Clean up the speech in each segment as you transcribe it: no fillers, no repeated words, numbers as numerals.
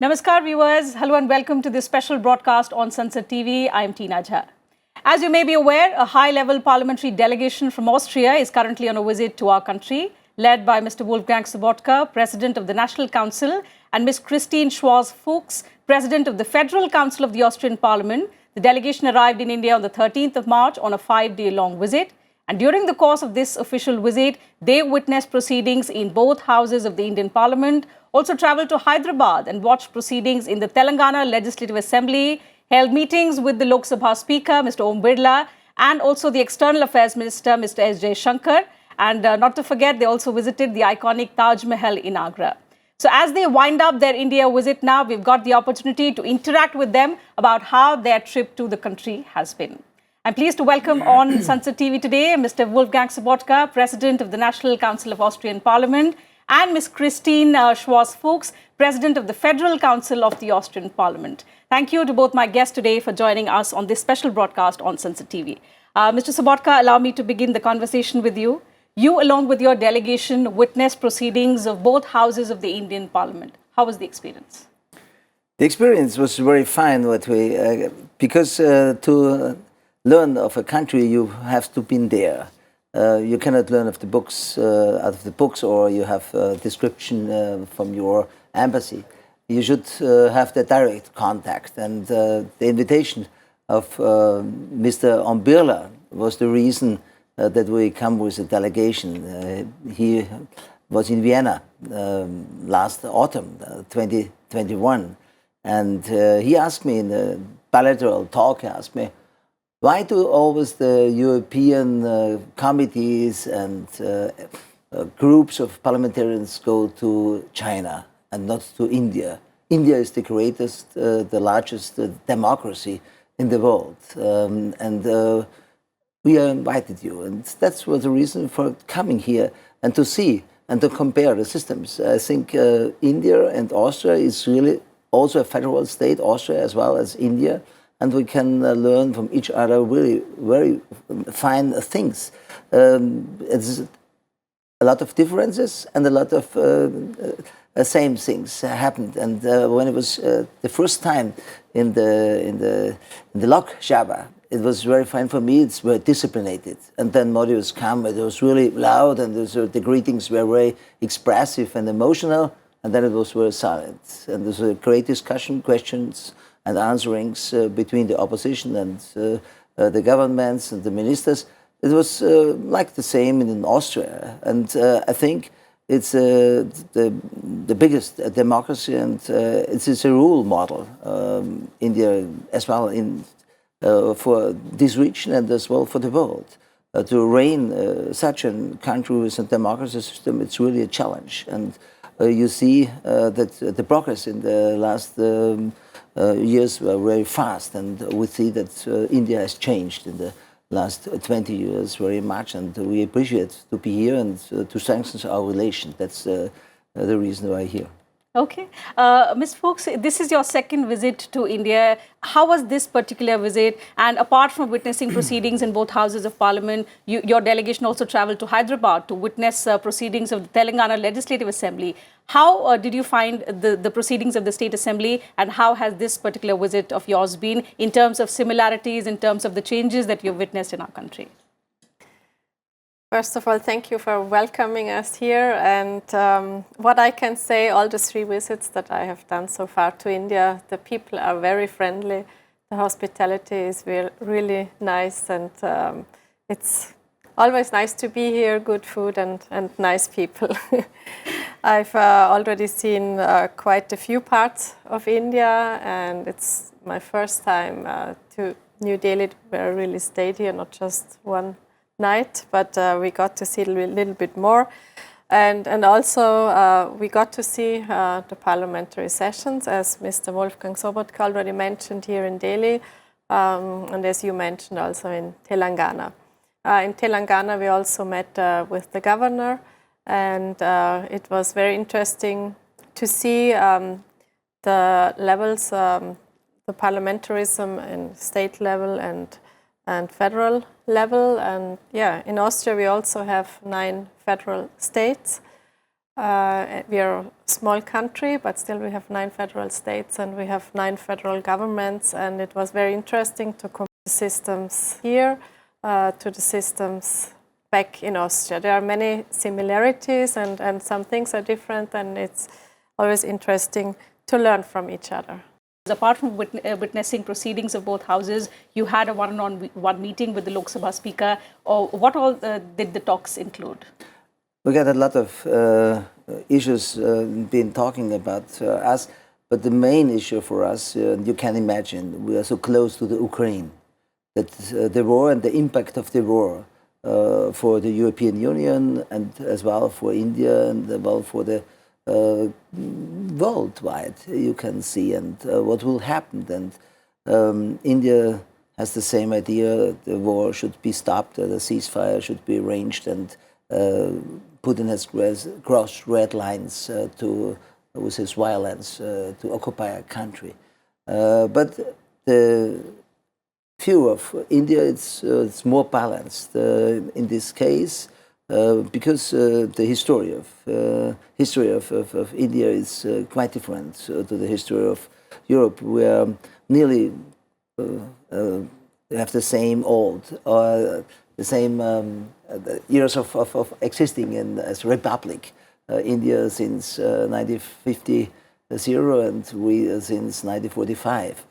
Namaskar viewers, hello and welcome to this special broadcast on Sansad TV. I am Tina Jha. As you may be aware, a high-level parliamentary delegation from Austria is currently on a visit to our country, led by Mr. Wolfgang Sobotka, President of the National Council, and Ms. Christine Schwarz-Fuchs, President of the Federal Council of the Austrian Parliament. The delegation arrived in India on the 13th of March on a 5-day-long visit. And during the course of this official visit, they witnessed proceedings in both houses of the Indian Parliament, also travelled to Hyderabad and watched proceedings in the Telangana Legislative Assembly, held meetings with the Lok Sabha Speaker, Mr. Birla, and also the External Affairs Minister, Mr. Jaishankar. And not to forget, they also visited the iconic Taj Mahal in Agra. So as they wind up their India visit now, we've got the opportunity to interact with them about how their trip to the country has been. I'm pleased to welcome on Sansad TV today Mr. Wolfgang Sobotka, President of the National Council of Austrian Parliament, and Ms. Christine Schwarz-Fuchs, President of the Federal Council of the Austrian Parliament. Thank you to both my guests today for joining us on this special broadcast on Sansad TV. Mr. Sobotka, allow me to begin the conversation with you. You, along with your delegation, witnessed proceedings of both houses of the Indian Parliament. How was the experience? The experience was very fine, because to learn of a country, you have to be there. You cannot learn of the books, out of the books, or you have a description from your embassy. You should have the direct contact. And the invitation of Mr. Birla was the reason that we come with a delegation. He was in Vienna last autumn, 2021. And he asked me in a bilateral talk, he asked me, why do always the European committees and groups of parliamentarians go to China and not to India? India is the greatest, the largest democracy in the world. We invited you. And that was the reason for coming here and to see and to compare the systems. I think India and Austria is really also a federal state, Austria as well as India. And we can learn from each other really very fine things. It's a lot of differences and a lot of same things happened. And when it was the first time in the Lok Sabha, it was very fine for me. It's very disciplined. And then modules come. It was really loud, and the greetings were very expressive and emotional. And then it was very silent. And there was a great discussion, questions and answerings between the opposition and the governments and the ministers. It was like the same in Austria. And I think it's the biggest democracy, and it's a role model, India as well, for this region and as well for the world. To reign such a country with a democracy system, it's really a challenge. And you see that the progress in the last years were very fast, and we see that India has changed in the last 20 years very much, and we appreciate to be here and to strengthen our relation. That's the reason why I'm here. Okay. Ms. Fuchs, this is your second visit to India. How was this particular visit? And apart from witnessing proceedings in both houses of parliament, your delegation also traveled to Hyderabad to witness proceedings of the Telangana Legislative Assembly. How did you find the proceedings of the State Assembly, and how has this particular visit of yours been in terms of similarities, in terms of the changes that you've witnessed in our country? First of all, thank you for welcoming us here. And what I can say, all the 3 visits that I have done so far to India, the people are very friendly. The hospitality is really nice, and it's always nice to be here, good food and nice people. I've already seen quite a few parts of India, and it's my first time to New Delhi, where I really stayed here, not just one night, but we got to see a little bit more. And also we got to see the parliamentary sessions, as Mr. Wolfgang Sobotka already mentioned, here in Delhi, and as you mentioned also in Telangana. In Telangana we also met with the governor, and it was very interesting to see the levels, the parliamentarism in state level and federal level. And yeah, in Austria we also have 9 federal states. We are a small country, but still we have 9 federal states and we have 9 federal governments, and it was very interesting to compare the systems here to the systems back in Austria. There are many similarities and some things are different, and it's always interesting to learn from each other. Apart from witnessing proceedings of both houses, you had a one-on-one meeting with the Lok Sabha Speaker. What all did the talks include? We got a lot of issues been talking about us, but the main issue for us, you can imagine, we are so close to the Ukraine, that the war and the impact of the war for the European Union and as well for India and as well for the worldwide, you can see, and what will happen. And India has the same idea, the war should be stopped, the ceasefire should be arranged, and Putin has crossed red lines with his violence to occupy a country. But the view of India, it's more balanced in this case, because the history of India is quite different to the history of Europe. We are nearly have the same the same years of existing as a republic. India since 1950 and we since 1945,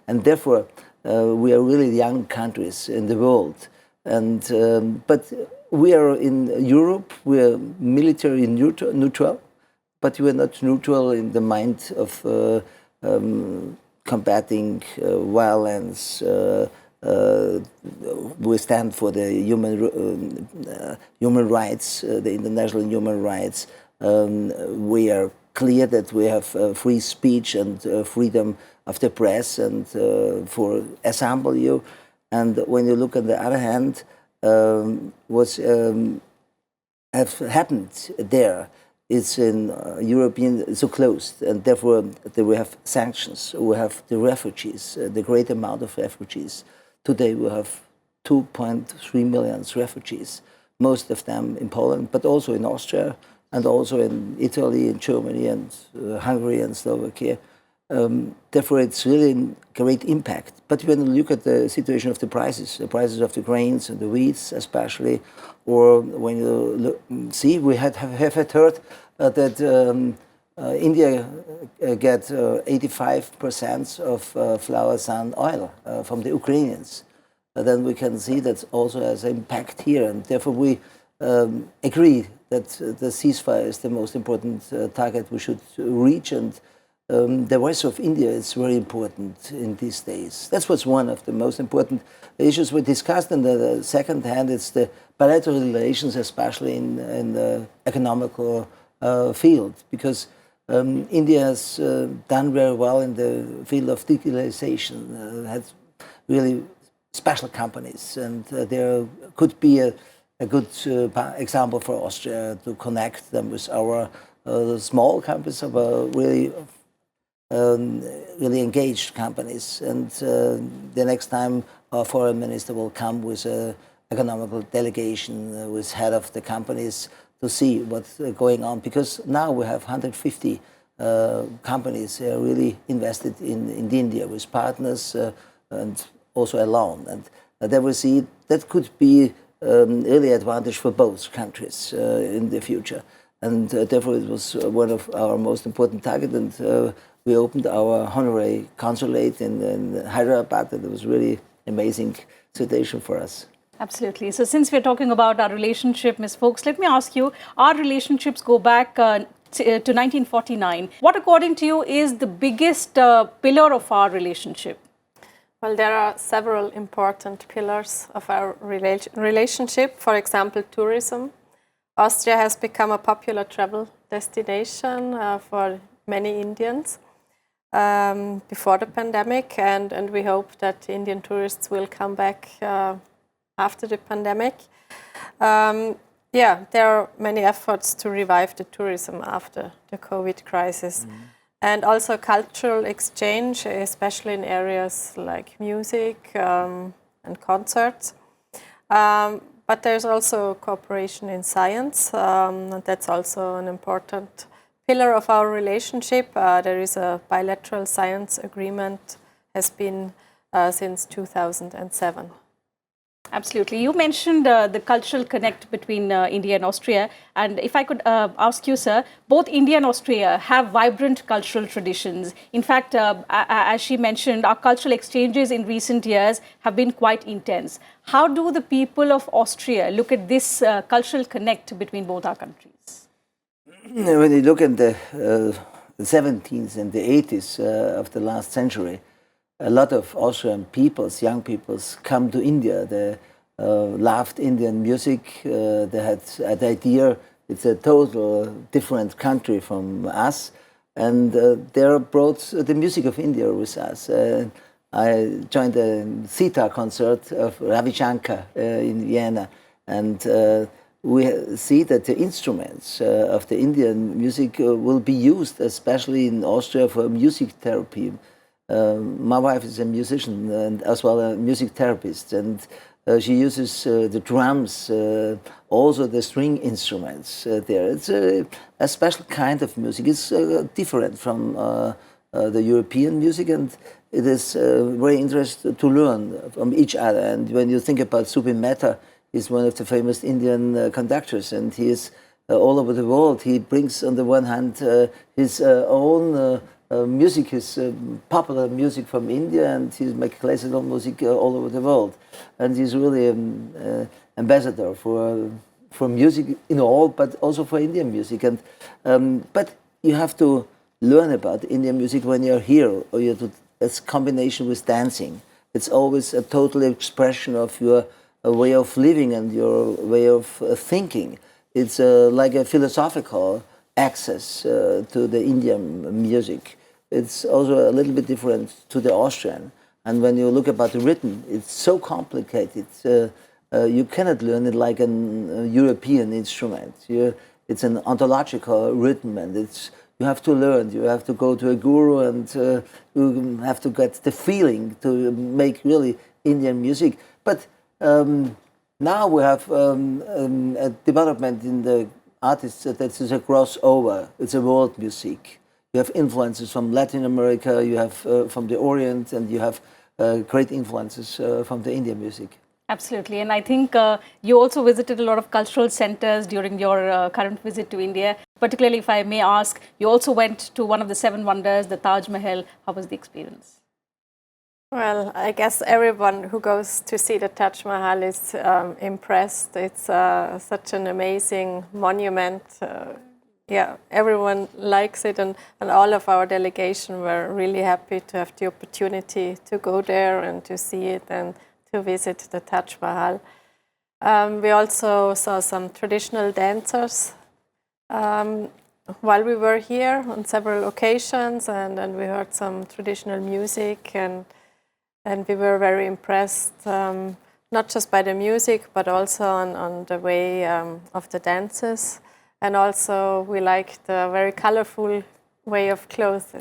and therefore we are really young countries in the world. And but we are in Europe. We are military neutral, but we are not neutral in the mind of combating violence. We stand for the human rights, the international human rights. We are clear that we have free speech and freedom of the press and for assembly. And when you look on the other hand, what's have happened there is in European so closed, and therefore we have sanctions. We have the refugees, the great amount of refugees. Today we have 2.3 million refugees, most of them in Poland, but also in Austria, and also in Italy, in Germany, and Hungary and Slovakia. Therefore, it's really a great impact. But when you look at the situation of the prices of the grains and the wheats especially, or when you see, we have heard that India gets 85% of flour sun oil from the Ukrainians. Then we can see that also has an impact here, and therefore we agree that the ceasefire is the most important target we should reach, and the voice of India is very important in these days. That's what's one of the most important issues we discussed. And the second hand, it's the bilateral relations, especially in the economical field, because India has done very well in the field of digitalization, has really special companies, and there could be a good example for Austria to connect them with our small companies, of really engaged companies. And the next time our foreign minister will come with an economical delegation with head of the companies to see what's going on, because now we have 150 companies really invested in India with partners and also alone, and they will see that could be really advantage for both countries in the future. And therefore it was one of our most important targets, and we opened our honorary consulate in Hyderabad, and it was really amazing situation for us. Absolutely. So since we're talking about our relationship, Ms. Fuchs, let me ask you, our relationships go back to 1949. What, according to you, is the biggest pillar of our relationship? Well, there are several important pillars of our relationship. For example, tourism. Austria has become a popular travel destination for many Indians before the pandemic, and we hope that Indian tourists will come back after the pandemic. Yeah, there are many efforts to revive the tourism after the COVID crisis. And also cultural exchange, especially in areas like music and concerts. But there's also cooperation in science, and that's also an important pillar of our relationship. There is a bilateral science agreement, has been since 2007. Absolutely. You mentioned the cultural connect between India and Austria. And if I could ask you, sir, both India and Austria have vibrant cultural traditions. In fact, as she mentioned, our cultural exchanges in recent years have been quite intense. How do the people of Austria look at this cultural connect between both our countries? When you look at the 70s and the 80s of the last century, a lot of Austrian peoples, young peoples, come to India. They loved Indian music. They had the idea it's a total different country from us, and they brought the music of India with us. I joined the sitar concert of Jaishankar in Vienna, and we see that the instruments of the Indian music will be used, especially in Austria, for music therapy. My wife is a musician and as well a music therapist, and she uses the drums, also the string instruments there. It's a special kind of music. It's different from the European music, and it is very interesting to learn from each other. And when you think about Zubin Mehta, he's one of the famous Indian conductors, and he is all over the world. He brings on the one hand his own music, his popular music from India, and he makes classical music all over the world. And he's really an ambassador for music in all, but also for Indian music. And but you have to learn about Indian music when you're here, or you have to, it's combination with dancing. It's always a total expression of your way of living and your way of thinking. It's like a philosophical access to the Indian music. It's also a little bit different to the Austrian. And when you look about the rhythm, it's so complicated. You cannot learn it like a European instrument. It's an ontological rhythm, and you have to learn. You have to go to a guru, and you have to get the feeling to make really Indian music. But now we have a development in the artists that is a crossover. It's a world music. You have influences from Latin America, you have from the Orient, and you have great influences from the Indian music. Absolutely. And I think you also visited a lot of cultural centers during your current visit to India. Particularly, if I may ask, you also went to one of the seven wonders, the Taj Mahal. How was the experience? Well, I guess everyone who goes to see the Taj Mahal is impressed. It's such an amazing monument. Yeah, everyone likes it, and all of our delegation were really happy to have the opportunity to go there and to see it and to visit the Taj Mahal. We also saw some traditional dancers while we were here on several occasions, and we heard some traditional music, and we were very impressed, not just by the music, but also on the way of the dances. And also, we liked the very colorful way of clothes.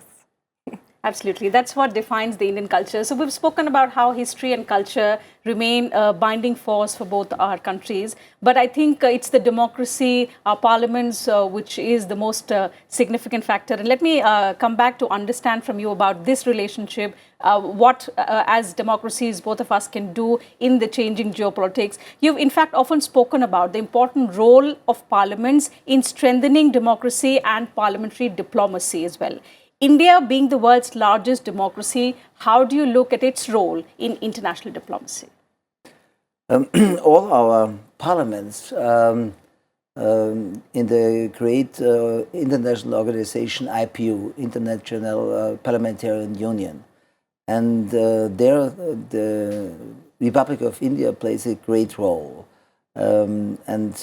Absolutely. That's what defines the Indian culture. So we've spoken about how history and culture remain a binding force for both our countries. But I think it's the democracy, our parliaments, which is the most significant factor. And let me come back to understand from you about this relationship, what as democracies both of us can do in the changing geopolitics. You've in fact often spoken about the important role of parliaments in strengthening democracy and parliamentary diplomacy as well. India being the world's largest democracy, how do you look at its role in international diplomacy? All our parliaments in the great international organization IPU, International Parliamentarian Union, and there the Republic of India plays a great role, and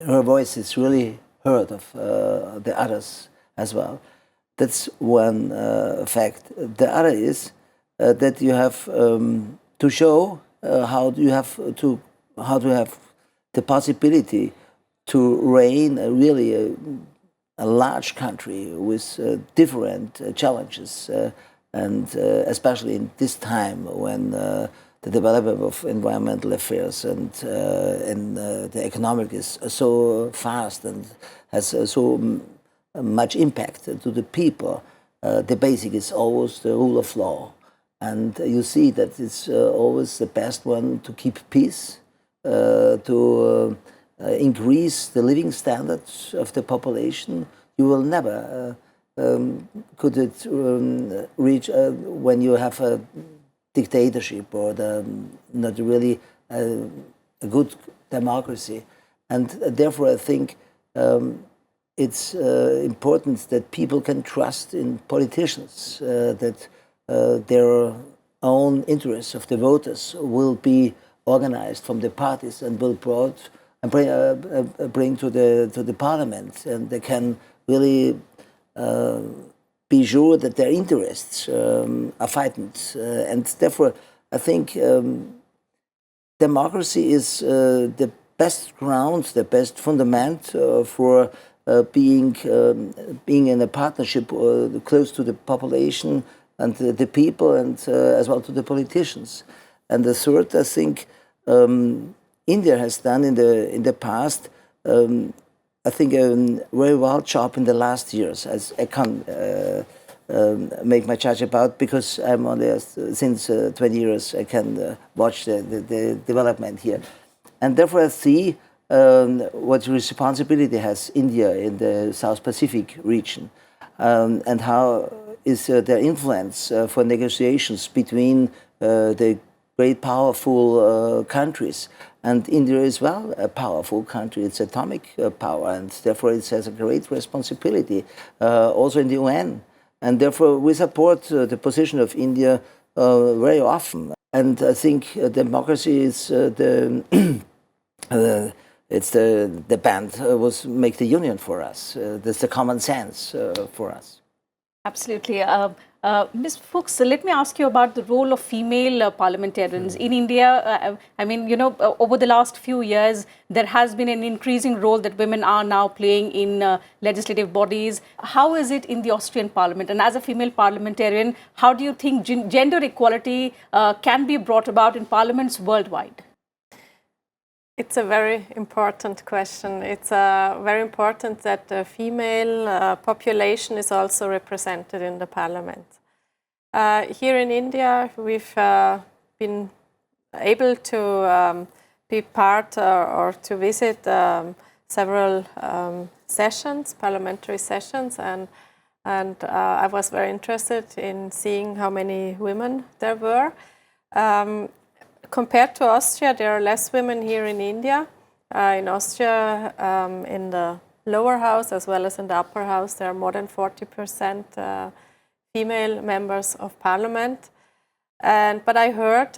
her voice is really heard of the others as well. That's one fact. The other is that you have to show how you have the possibility to reign really a large country with different challenges, and especially in this time when the the development of environmental affairs and the economic is so fast and has so much impact to the people. The basic is always the rule of law. And you see that it's always the best one to keep peace, to increase the living standards of the population. You will never could it reach when you have a dictatorship or not really a good democracy. And therefore I think it's important that people can trust in politicians, that their own interests of the voters will be organized from the parties and will bring to the parliament, and they can really be sure that their interests are fighted. And therefore, I think democracy is the best ground, the best fundament for being in a partnership close to the population and the people, and as well to the politicians. And the third, I think, India has done in the past, I think, a very well job in the last years. As I can't make my judge about, because I'm only since 20 years I can watch the development here, and therefore I see what responsibility has India in the South Pacific region, and how is their influence for negotiations between the great powerful countries. And India is well a powerful country. It's atomic power, and therefore it has a great responsibility also in the UN. And therefore we support the position of India very often. And I think democracy is it's the band was make the union for us. That's the common sense for us. Absolutely. Ms. Fuchs, let me ask you about the role of female parliamentarians in India. I mean, you know, over the last few years, there has been an increasing role that women are now playing in legislative bodies. How is it in the Austrian Parliament? And as a female parliamentarian, how do you think gender equality can be brought about in parliaments worldwide? It's a very important question. It's very important that the female population is also represented in the parliament. Here in India, we've been able to be part or to visit several sessions, parliamentary sessions, and I was very interested in seeing how many women there were. Compared to Austria, there are less women here in India. In Austria, in the lower house as well as in the upper house, there are more than 40% female members of parliament. But I heard,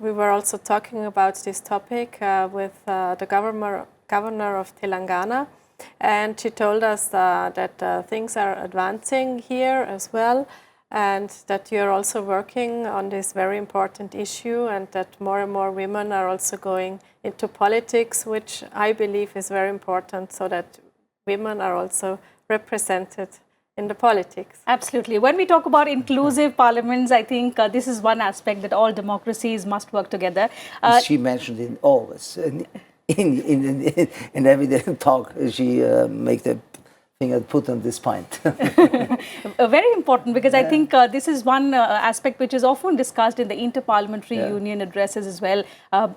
we were also talking about this topic with the governor of Telangana, and she told us that things are advancing here as well, and that you're also working on this very important issue, and that more and more women are also going into politics, which I believe is very important, so that women are also represented in the politics. Absolutely. When we talk about inclusive parliaments, I think this is one aspect that all democracies must work together. She mentioned it always. In every talk, she make the finger put on this point. Very important, because I think this is one aspect which is often discussed in the Inter-Parliamentary Union addresses as well.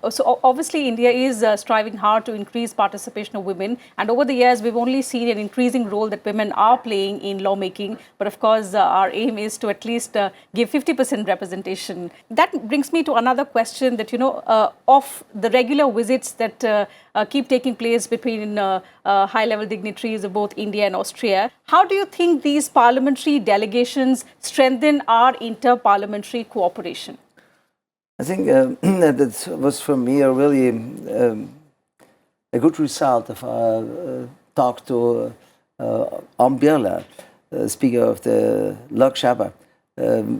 So obviously India is striving hard to increase participation of women, and over the years we've only seen an increasing role that women are playing in lawmaking, but of course our aim is to at least give 50% representation. That brings me to another question, that, you know, of the regular visits that keep taking place between high-level dignitaries of both India and Austria. How do you think these parliamentary delegations strengthen our inter-parliamentary cooperation? I think that was for me a really a good result of our talk to Birla, Speaker of the Lok Sabha.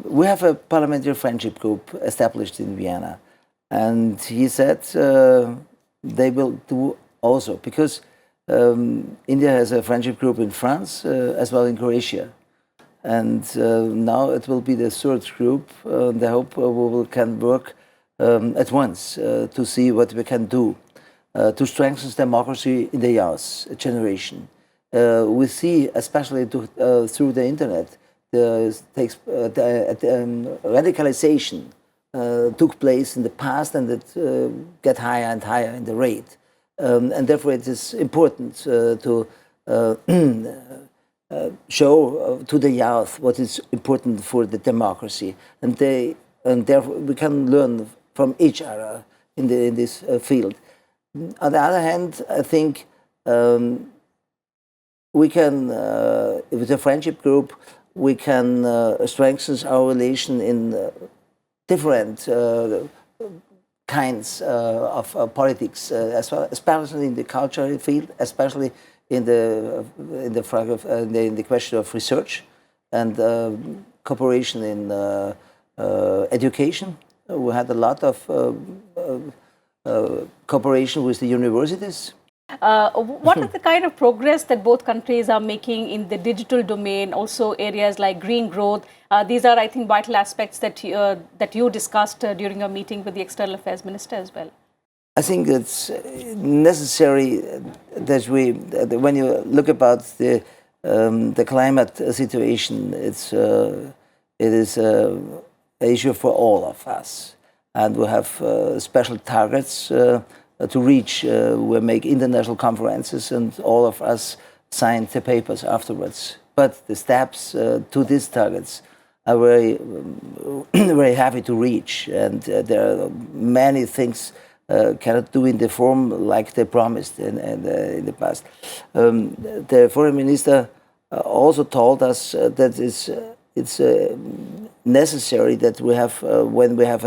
We have a parliamentary friendship group established in Vienna, and he said they will do also, because India has a friendship group in France as well in Croatia, and now it will be the third group, and I hope we can work at once to see what we can do to strengthen democracy in the youth generation. We see, especially through the internet, radicalization took place in the past, and it get higher and higher in the rate. And therefore it is important to show to the youth what is important for the democracy, and therefore we can learn from each other in this field. On the other hand, I think we can, with the friendship group, we can strengthen our relation in different kinds of politics, as well, especially in the cultural field, especially in the question of research and cooperation in education. We had a lot of cooperation with the universities. What are the kind of progress that both countries are making in the digital domain, also areas like green growth? These are, I think, vital aspects that you discussed during your meeting with the External Affairs Minister as well. I think it's necessary that when you look about the climate situation, it is an issue for all of us, and we have special targets to reach. We make international conferences, and all of us sign the papers afterwards. But the steps to these targets are very, very heavy to reach, and there are many things cannot do in the form like they promised in the past. The foreign minister also told us that it's necessary that we have, when we have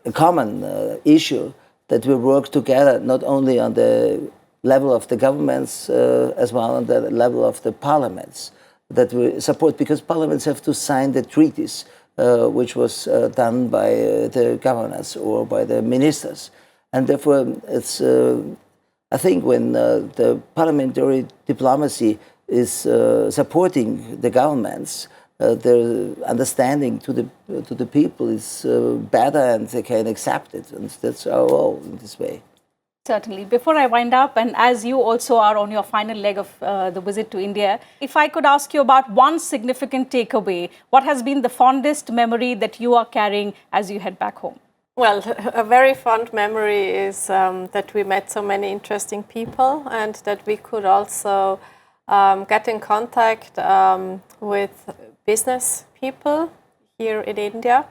a common issue, that we work together, not only on the level of the governments, as well on the level of the parliaments, that we support, because parliaments have to sign the treaties, which was done by the governors or by the ministers. And therefore, it's, I think when the parliamentary diplomacy is supporting the governments, the understanding to the people is better, and they can accept it, and that's our role in this way. Certainly. Before I wind up, and as you also are on your final leg of the visit to India, if I could ask you about one significant takeaway, what has been the fondest memory that you are carrying as you head back home? Well, a very fond memory is that we met so many interesting people, and that we could also get in contact with business people here in India,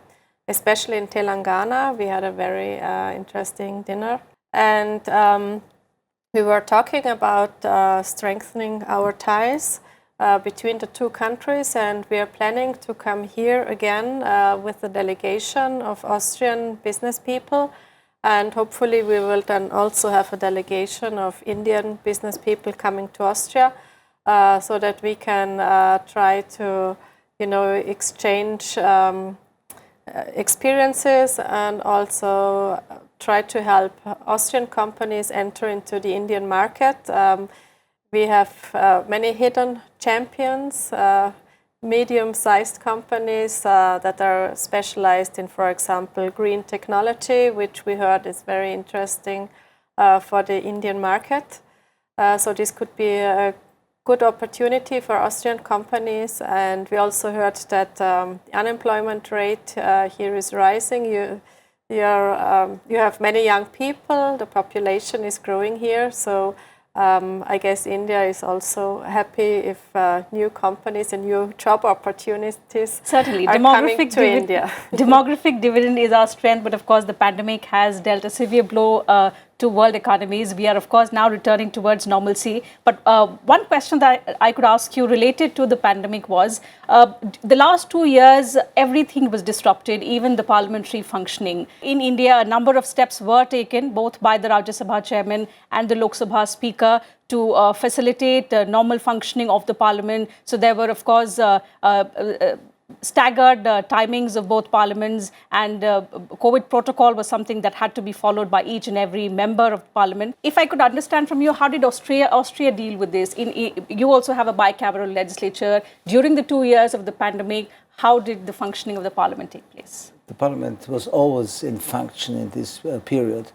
especially in Telangana. We had a very interesting dinner. And we were talking about strengthening our ties between the two countries, and we are planning to come here again with a delegation of Austrian business people, and hopefully we will then also have a delegation of Indian business people coming to Austria, so that we can try to, exchange experiences, and also try to help Austrian companies enter into the Indian market. We have many hidden champions, medium-sized companies that are specialized in, for example, green technology, which we heard is very interesting for the Indian market. So this could be a good opportunity for Austrian companies. And we also heard that the unemployment rate here is rising. You have many young people, the population is growing here, so I guess India is also happy if new companies and new job opportunities Certainly. are coming to India. Demographic dividend is our strength, but of course the pandemic has dealt a severe blow to world economies. We are of course now returning towards normalcy. But one question that I could ask you related to the pandemic was, the last 2 years everything was disrupted, even the parliamentary functioning. In India, a number of steps were taken both by the Rajya Sabha chairman and the Lok Sabha speaker to facilitate the normal functioning of the parliament. So there were of course staggered timings of both parliaments, and COVID protocol was something that had to be followed by each and every member of parliament. If I could understand from you, how did Austria deal with this? You also have a bicameral legislature. During the 2 years of the pandemic, how did the functioning of the parliament take place? the Parliament was always in function in this period.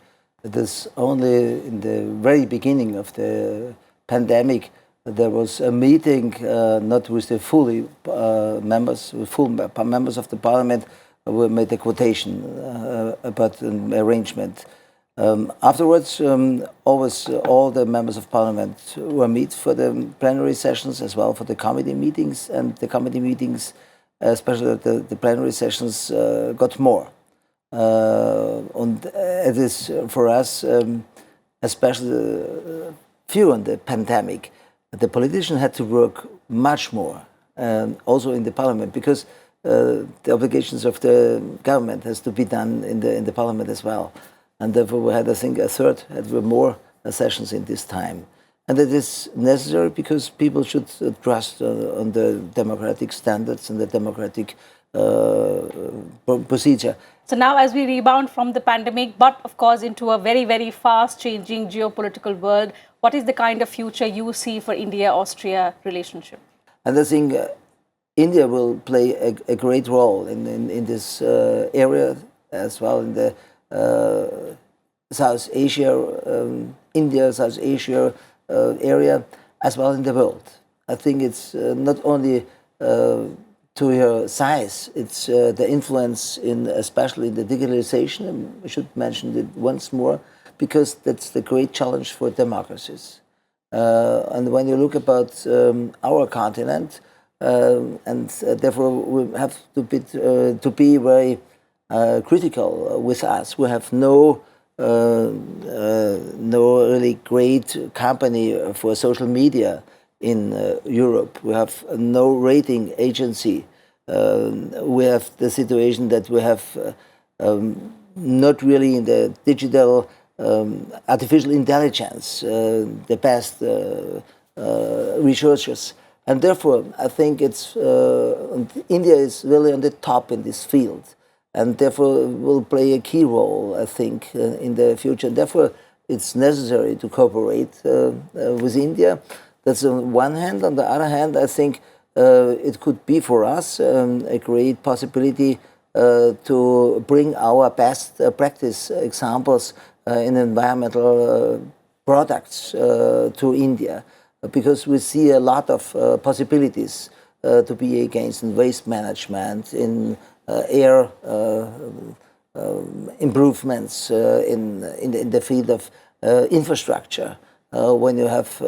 It is only in the very beginning of the pandemic there was a meeting, not with the full members of the Parliament, who made a quotation about an arrangement. Afterwards, always all the members of Parliament were meet for the plenary sessions as well for the committee meetings, and the committee meetings, especially the plenary sessions, got more. And it is for us, especially during the pandemic, the politicians had to work much more, also in the Parliament, because the obligations of the government has to be done in the Parliament as well. And therefore we had, I think, more sessions in this time. And it is necessary because people should trust on the democratic standards and the democratic procedure. So now as we rebound from the pandemic, but of course into a very, very fast changing geopolitical world, what is the kind of future you see for India-Austria relationship? And I think India will play a great role in this area as well, in the South Asia, India, South Asia area, as well in the world. I think it's not only to your size, it's the influence in, especially in the digitalization, and I should mention it once more, because that's the great challenge for democracies. And when you look about our continent, and therefore we have to be very critical with us. We have no really great company for social media in Europe. We have no rating agency. We have the situation that we have not really in the digital artificial intelligence the best researchers. And therefore, I think it's India is really on the top in this field, and therefore will play a key role, I think, in the future. And therefore, it's necessary to cooperate with India. That's on one hand. On the other hand, I think it could be for us a great possibility to bring our best practice examples in environmental products to India, because we see a lot of possibilities to be against in waste management, in air improvements, in the field of infrastructure. When you have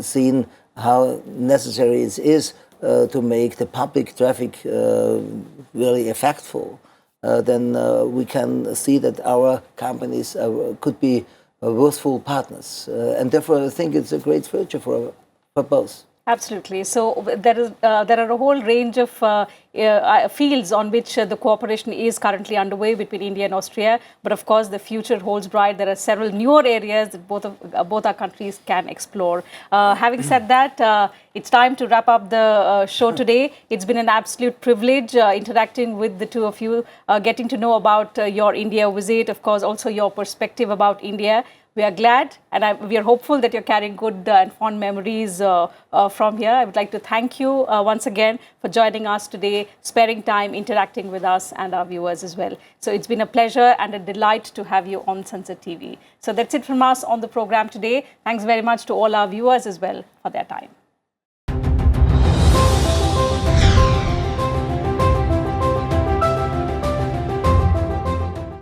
seen how necessary it is to make the public traffic really effectful, then we can see that our companies could be worthwhile partners. And therefore, I think it's a great future for both. Absolutely. So there are a whole range of fields on which the cooperation is currently underway between India and Austria. But of course, the future holds bright. There are several newer areas that both our countries can explore. Having said that, it's time to wrap up the show today. It's been an absolute privilege interacting with the two of you, getting to know about your India visit, of course, also your perspective about India. We are glad and we are hopeful that you're carrying good and fond memories from here. I would like to thank you once again for joining us today, sparing time, interacting with us and our viewers as well. So it's been a pleasure and a delight to have you on Sansad TV. So that's it from us on the program today. Thanks very much to all our viewers as well for their time.